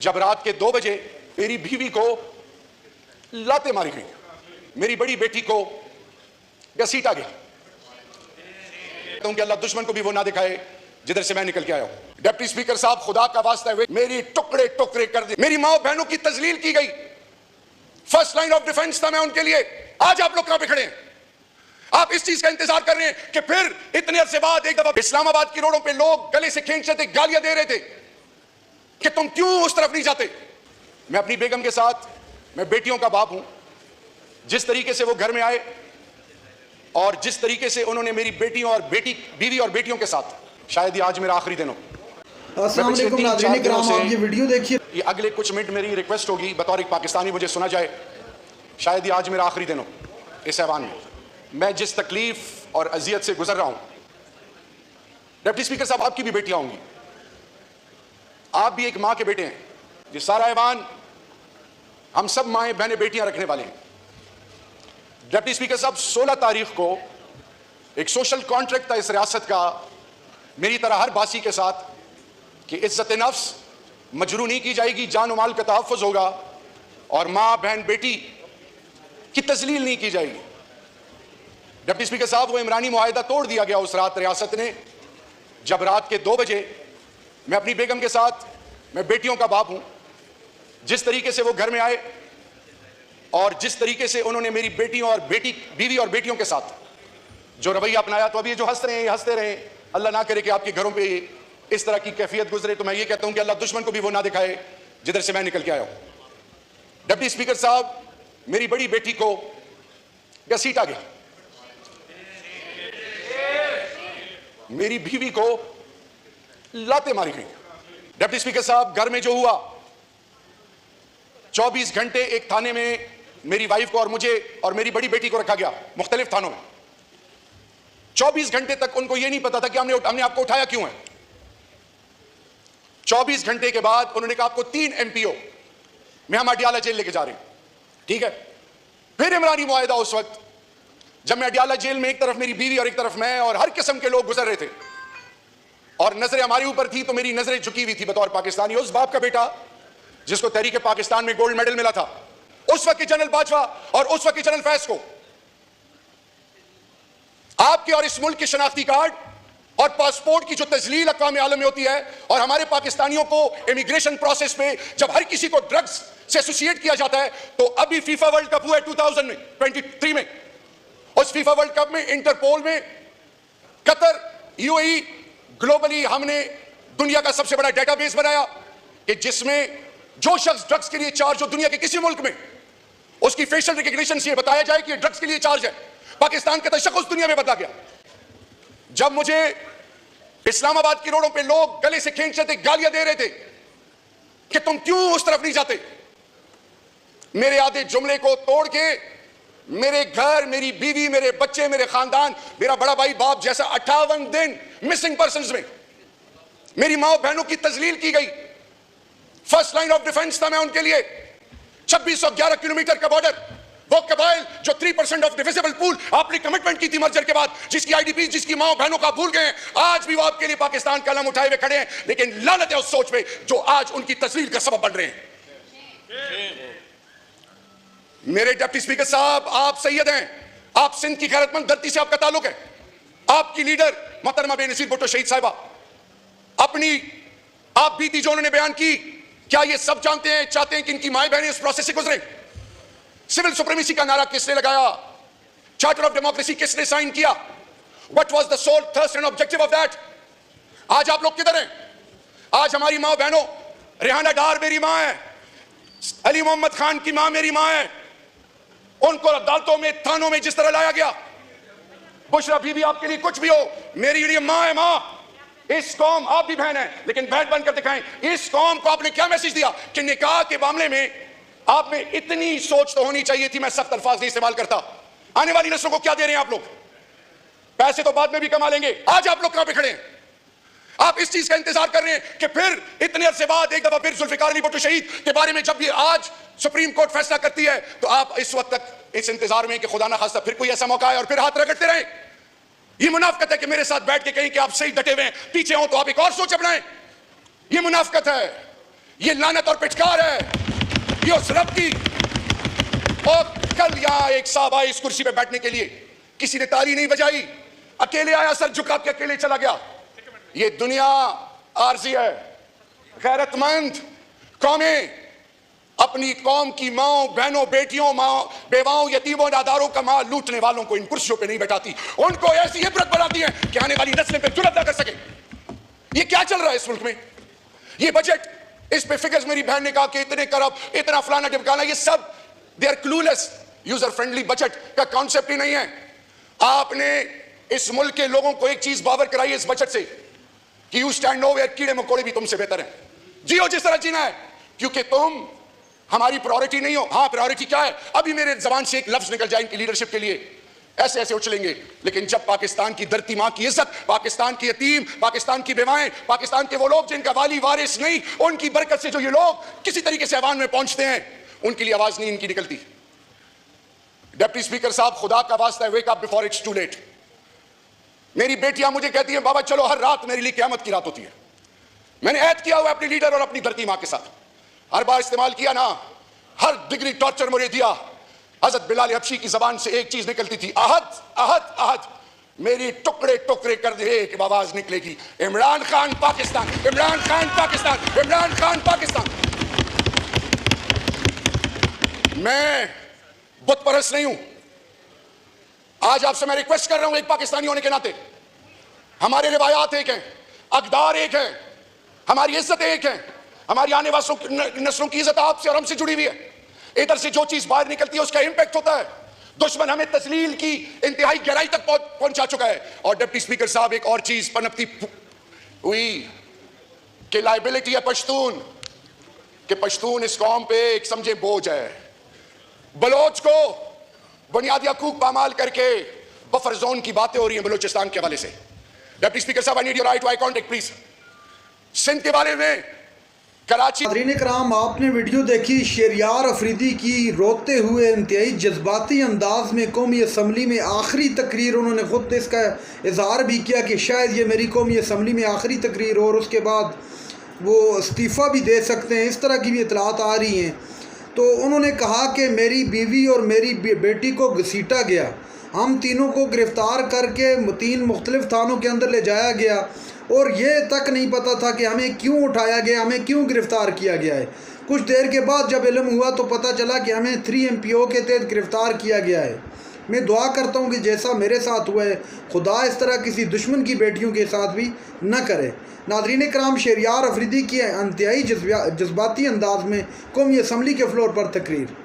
जब रात के 2 बजे मेरी बीवी को लाते मारी गई, मेरी बड़ी बेटी को घसीटा गया, कि अल्लाह दुश्मन को भी वो ना दिखाए जिधर से मैं निकल के आया हूं। डिप्टी स्पीकर साहब, खुदा का वास्ता है, मेरी टुकड़े टुकड़े कर दी, मेरी माँ बहनों की तजलील की गई। फर्स्ट लाइन ऑफ डिफेंस था मैं उनके लिए। आज आप लोग कहां पे खड़े हैं? आप इस चीज का इंतजार कर रहे हैं कि फिर इतने अरसे बाद एक दफा इस्लामाबाद की रोडों पे लोग गले से खींच रहे थे, गालियां दे रहे थे कि तुम क्यों उस तरफ नहीं जाते। मैं अपनी बेगम के साथ, मैं बेटियों का बाप हूं, जिस तरीके से वो घर में आए और जिस तरीके से उन्होंने मेरी बेटियों और बीवी और बेटियों के साथ, शायद ये आज मेरा आखिरी दिन हो। अस्सलाम वालेकुम नाज़रीन किराम, आप ये वीडियो देखिए। ये अगले कुछ मिनट मेरी रिक्वेस्ट होगी बतौर एक पाकिस्तानी, मुझे सुना जाए। शायद ये आज मेरा आखिरी दिन हो इस ऐवान में। मैं जिस तकलीफ और अजियत से गुजर रहा हूं, डिप्टी स्पीकर साहब, आपकी भी बेटियां होंगी, आप भी एक मां के बेटे हैं। ये सारा ऐवान हम सब माएं बहनें बेटियां रखने वाले हैं। डिप्टी स्पीकर साहब, 16 तारीख को एक सोशल कॉन्ट्रैक्ट था इस रियासत का मेरी तरह हर बासी के साथ कि इज्जत नफ्स मजरू नहीं की जाएगी, जान माल का तहफ़्फ़ुज़ होगा और मां बहन बेटी की तजलील नहीं की जाएगी। डिप्टी स्पीकर साहब, वो इमरानी मुआहिदा तोड़ दिया गया उस रात रियासत ने, जब रात के 2 बजे मैं अपनी बेगम के साथ, मैं बेटियों का बाप हूं, जिस तरीके से वो घर में आए और जिस तरीके से उन्होंने मेरी बेटियों और बीवी और बेटियों के साथ जो रवैया अपनाया, तो अभी जो हंस रहे हैं, ये हंसते रहे। अल्लाह ना करे कि आपके घरों पे इस तरह की कैफियत गुजरे। तो मैं ये कहता हूं कि अल्लाह दुश्मन को भी वो ना दिखाए जिधर से मैं निकल के आया हूं। डिप्टी स्पीकर साहब, मेरी बड़ी बेटी को घसीटा गया, मेरी बीवी को लाते मारी गई। डिप्टी स्पीकर साहब, घर में जो हुआ, 24 घंटे एक थाने में मेरी वाइफ को और मुझे और मेरी बड़ी बेटी को रखा गया, मुख्तलिफ थानों में। 24 घंटे तक उनको यह नहीं पता था कि हमने आपको उठाया क्यों है। 24 घंटे के बाद उन्होंने कहा आपको 3 MPO में हम अडियाला जेल लेके जा रहे हैं। ठीक है, फिर इमरानी मुआहिदा उस वक्त जब मैं अडियाला जेल में, एक तरफ मेरी बीवी और एक तरफ मैं और हर किस्म के लोग गुजर रहे थे और नजरें हमारे ऊपर थी, तो मेरी नजरें झुकी हुई थी बतौर पाकिस्तानी। उस बाप का बेटा जिसको तहरीक पाकिस्तान में गोल्ड मेडल मिला था, उस वक्त के जनरल बाजवा और उस वक्त के जनरल फैज को आपके और इस मुल्क के शनाख्ती कार्ड और पासपोर्ट की जो तजलील अक़वाम आलम में होती है, और हमारे पाकिस्तानियों को इमिग्रेशन प्रोसेस पे जब हर किसी को ड्रग्स से एसोसिएट किया जाता है, तो अभी फीफा वर्ल्ड कप हुआ है 2023 में। उस फीफा वर्ल्ड कप में, इंटरपोल में, कतर, UAE, ग्लोबली हमने दुनिया का सबसे बड़ा डेटाबेस बनाया कि जिसमें जो शख्स ड्रग्स के लिए चार्ज हो दुनिया के किसी मुल्क में, उसकी फेशियल रिकग्निशन से बताया जाए कि ड्रग्स के लिए चार्ज है। पाकिस्तान का तशख़्ख़ुस दुनिया में बदला गया। जब मुझे इस्लामाबाद की रोडों पे लोग गले से खींच रहे थे, गालियां दे रहे थे कि तुम क्यों उस तरफ नहीं जाते, मेरे आधे जुमले को तोड़ के मेरे घर, मेरी बीवी, मेरे बच्चे, मेरे खानदान, मेरा बड़ा भाई बाप जैसा 58 दिन मिसिंग पर्सन्स में मेरी माँ बहनों की तजलील की गई। फर्स्ट लाइन ऑफ डिफेंस था मैं उनके लिए। 2611 किलोमीटर का बॉर्डर, वो कबाइल जो 3% ऑफ डिविजिबल पूल आपने कमिटमेंट की थी मर्जर के बाद, जिसकी IDP, जिसकी माँ बहनों का भूल गए हैं, आज भी वो आपके लिए पाकिस्तान का अलम उठाए हुए खड़े हैं। लेकिन लानत है उस सोच पे जो आज उनकी तस्वीर का सबब बन रहे हैं। मेरे डिप्टी स्पीकर साहब, आप सैयद हैं, आप सिंध की गैरतमंद धरती से आपका ताल्लुक है। आपकी लीडर मोहतरमा बेनजीर भुट्टो शहीद साहिबा, अपनी आप बीती जो उन्होंने बयान की, क्या ये सब जानते हैं, चाहते हैं कि इनकी माएं बहनें इस प्रोसेस से गुजरे? सिविल सुप्रीमेसी का नारा किसने लगाया? चार्टर ऑफ डेमोक्रेसी किसने साइन किया? What was the sole thrust and objective of that? आज आप लोग किधर हैं? आज हमारी माँ बहनों, रेहाना डार मेरी माँ है, अली मोहम्मद खान की माँ मेरी माँ है, उनको अदालतों में, थानों में जिस तरह लाया गया। बुशरा बीबी, आपके लिए कुछ भी हो, मेरी लिए माँ है। माँ, इस कौम, आप भी बहन है, लेकिन बहन बनकर दिखाएं, इस कौम को आपने क्या मैसेज दिया कि निकाह के मामले में आप में इतनी सोच तो होनी चाहिए थी। मैं सख्त अल्फाज नहीं इस्तेमाल करता। आने वाली नस्लों को क्या दे रहे हैं आप लोग? पैसे तो बाद में भी कमा लेंगे। आज आप लोग कहां पे खड़े हैं? आप इस चीज का इंतजार कर रहे हैं कि फिर इतने अरसे बाद एक दफा फिर जुल्फिकार अली भुट्टो शहीद के बारे में जब भी आज सुप्रीम कोर्ट फैसला करती है, तो आप इस वक्त तक इस इंतजार में कि खुदा ना खास्ता फिर कोई ऐसा मौका आए और फिर हाथ रगड़ते रहे। ये मुनाफिकत है कि मेरे साथ बैठ के कहें कि आप सही डटे हुए हैं, पीछे हो तो आप एक और सोच अपनाएं। ये मुनाफिकत है ये लानत और पिचकार है, ये उस रब की। और कल यहां एक साहब आए इस कुर्सी पे बैठने के लिए, किसी ने ताली नहीं बजाई, अकेले आया, सर झुका के अकेले चला गया। ये दुनिया आरजी है। गैरतमंद कौमें अपनी कौम की माओ, बहनों, बेटियों, माओ, बेवाओं, यतीमों, नादारों का माल लूटने वालों को इन कुर्सियों पे नहीं बैठाती, उनको ऐसी इबरत बनाती है कि आने वाली नस्लें पे जुर्रत ना कर सके। ये क्या चल रहा है इस मुल्क में? ये बजट, इस पे फिगर्स मेरी बहन ने कहा कि इतने करब, इतना फलाना ढिमकाना, ये सब they are clueless. User friendly budget का कॉन्सेप्ट ही नहीं है। आपने इस मुल्क के लोगों को एक चीज बावर कराई है इस बजट से कि यू स्टैंड नो वेयर, कीड़े मकोड़े भी तुमसे बेहतर हैं, जियो जिस तरह जीना है, क्योंकि तुम हमारी प्रायोरिटी नहीं हो। हाँ, प्रायोरिटी क्या है? अभी मेरे जबान से एक लफ्ज निकल जाए इनकी लीडरशिप के लिए, ऐसे ऐसे उछलेंगे। लेकिन जब पाकिस्तान की धरती मां की इज्जत, पाकिस्तान की यतीम, पाकिस्तान की बेवाएं, पाकिस्तान के वो लोग जिनका वाली वारिस नहीं, उनकी बरकत से जो ये लोग किसी तरीके से ऐवान में पहुंचते हैं, उनके लिए आवाज नहीं इनकी निकलती। डिप्टी स्पीकर साहब, खुदा का वास्ता है, wake up before it's too late. मेरी बेटियां मुझे कहती हैं, बाबा चलो, हर रात मेरे लिए क़यामत की रात होती है। मैंने ऐद किया हुआ अपनी लीडर और अपनी धरती मां के साथ, हर बार इस्तेमाल किया ना, हर डिग्री टॉर्चर मुझे दिया। हजरत बिलाल हबशी की जबान से एक चीज निकलती थी, अहद अहद अहद। मेरी टुकड़े टुकड़े कर दे एक आवाज निकलेगी, इमरान खान पाकिस्तान, इमरान खान पाकिस्तान, इमरान खान पाकिस्तान। मैं बुत परस्त नहीं हूं। आज आपसे मैं रिक्वेस्ट कर रहा हूं, एक पाकिस्तानी होने के नाते, हमारे रिवायात एक हैं, अकदार एक हैं, हमारी इज्जत एक है, हमारी आने वाली नस्लों की इज्जत आपसे और हमसे जुड़ी हुई है। इधर से जो चीज बाहर निकलती है उसका इंपैक्ट होता है। दुश्मन हमें तस्लील की इंतहाई गहराई तक पहुंचा चुका है। और डिप्टी स्पीकर साहब, एक और चीज पनपती हुई कि लाइबिलिटी है पश्तून, कि पश्तून इस कौम पे एक समझे बोझ है। बलोच को बुनियादी हकूक पामाल करके बफर जोन की बातें हो रही हैं बलोचिस्तान के हवाले से। डिप्टी स्पीकर साहब, I need your right to eye contact please. Sindh के बारे में कराची। नाज़रीन कराम, आपने वीडियो देखी शहरयार अफरीदी की, रोते हुए इंतहाई जज्बाती अंदाज में कौमी असम्बली में आखिरी तकरीर। उन्होंने ख़ुद इसका इजहार भी किया कि शायद ये मेरी कौमी असम्बली में आखिरी तकरीर हो और उसके बाद वो इस्तीफ़ा भी दे सकते हैं, इस तरह की भी इतलात आ रही हैं। तो उन्होंने कहा कि मेरी बीवी और मेरी बेटी को घसीटा गया, हम तीनों को गिरफ़्तार करके 3 मुख्तलिफ़ थानों के अंदर ले जाया गया और ये तक नहीं पता था कि हमें क्यों उठाया गया, हमें क्यों गिरफ़्तार किया गया है। कुछ देर के बाद जब इल्म हुआ तो पता चला कि हमें 3 MPO के तहत गिरफ़्तार किया गया है। मैं दुआ करता हूँ कि जैसा मेरे साथ हुआ है, खुदा इस तरह किसी दुश्मन की बेटियों के साथ भी न करे। नाज़रीन कराम, शहरयार अफरीदी की इंतहाई जज्बाती अंदाज में कौमी असम्बली के फ्लोर पर तकरीर।